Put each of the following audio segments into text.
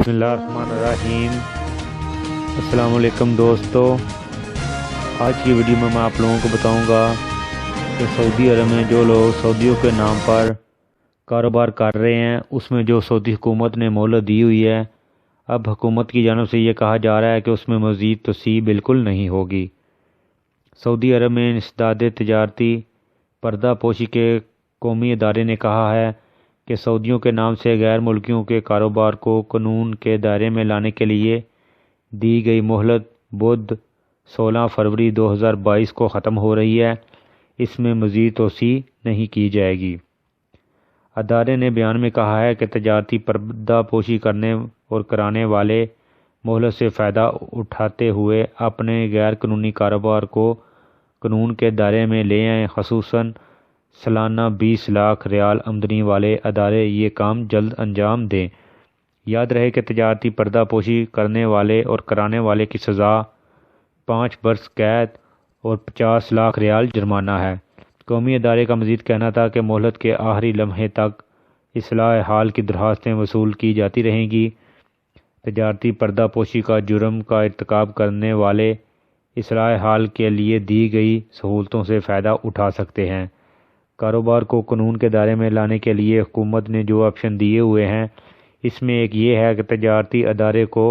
بسم اللہ الرحمن الرحیم۔ السلام علیکم دوستو، آج کی ویڈیو میں آپ لوگوں کو بتاؤں گا کہ سعودی عرب میں جو لوگ سعودیوں کے نام پر کاروبار کر رہے ہیں اس میں جو سعودی حکومت نے مہلت دی ہوئی ہے، اب حکومت کی جانب سے یہ کہا جا رہا ہے کہ اس میں مزید توسیع بالکل نہیں ہوگی۔ سعودی عرب میں انسداد تجارتی پردہ پوشی کے قومی ادارے نے کہا ہے کہ سعودیوں کے نام سے غیر ملکیوں کے کاروبار کو قانون کے دائرے میں لانے کے لیے دی گئی مہلت بدھ 16 فروری 2022 کو ختم ہو رہی ہے۔ اس میں مزید توسیع نہیں کی جائے گی۔ ادارے نے بیان میں کہا ہے کہ تجارتی پردہ پوشی کرنے اور کرانے والے مہلت سے فائدہ اٹھاتے ہوئے اپنے غیر قانونی کاروبار کو قانون کے دائرے میں لے آئیں، خصوصاً سالانہ 20 لاکھ ریال آمدنی والے ادارے یہ کام جلد انجام دیں۔ یاد رہے کہ تجارتی پردہ پوشی کرنے والے اور کرانے والے کی سزا 5 برس قید اور 50 لاکھ ریال جرمانہ ہے۔ قومی ادارے کا مزید کہنا تھا کہ مہلت کے آخری لمحے تک اصلاح حال کی درخواستیں وصول کی جاتی رہیں گی۔ تجارتی پردہ پوشی کا جرم کا ارتکاب کرنے والے اصلاح حال کے لیے دی گئی سہولتوں سے فائدہ اٹھا سکتے ہیں۔ کاروبار کو قانون کے دائرے میں لانے کے لیے حکومت نے جو آپشن دیے ہوئے ہیں، اس میں ایک یہ ہے کہ تجارتی ادارے کو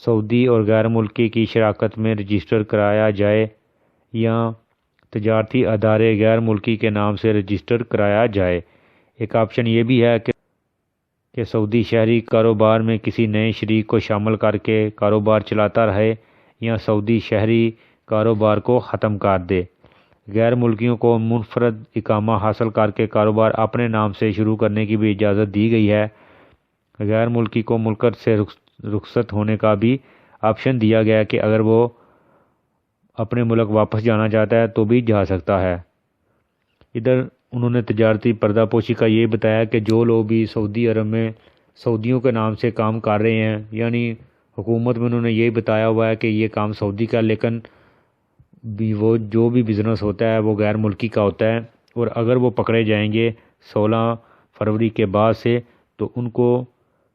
سعودی اور غیر ملکی کی شراکت میں رجسٹر کرایا جائے یا تجارتی ادارے غیر ملکی کے نام سے رجسٹر کرایا جائے۔ ایک آپشن یہ بھی ہے کہ سعودی شہری کاروبار میں کسی نئے شریک کو شامل کر کے کاروبار چلاتا رہے یا سعودی شہری کاروبار کو ختم کر دے۔ غیر ملکیوں کو منفرد اقامہ حاصل کر کے کاروبار اپنے نام سے شروع کرنے کی بھی اجازت دی گئی ہے۔ غیر ملکی کو ملکت سے رخصت ہونے کا بھی آپشن دیا گیا ہے کہ اگر وہ اپنے ملک واپس جانا چاہتا ہے تو بھی جا سکتا ہے۔ ادھر انہوں نے تجارتی پردہ پوشی کا یہ بتایا کہ جو لوگ بھی سعودی عرب میں سعودیوں کے نام سے کام کر رہے ہیں، یعنی حکومت میں انہوں نے یہ بتایا ہوا ہے کہ یہ کام سعودی کا، لیکن وہ جو بھی بزنس ہوتا ہے وہ غیر ملکی کا ہوتا ہے، اور اگر وہ پکڑے جائیں گے 16 فروری کے بعد سے تو ان کو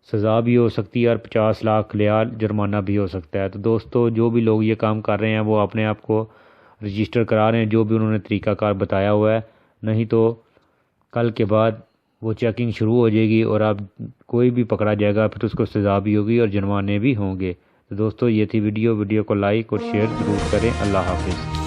سزا بھی ہو سکتی ہے اور 50 لاکھ ریال جرمانہ بھی ہو سکتا ہے۔ تو دوستو، جو بھی لوگ یہ کام کر رہے ہیں وہ اپنے آپ کو رجسٹر کرا رہے ہیں، جو بھی انہوں نے طریقہ کار بتایا ہوا ہے، نہیں تو کل کے بعد وہ چیکنگ شروع ہو جائے گی اور اب کوئی بھی پکڑا جائے گا پھر اس کو سزا بھی ہوگی اور جرمانے بھی ہوں گے۔ تو دوستو، یہ تھی ویڈیو کو لائک اور شیئر ضرور کریں۔ اللہ حافظ۔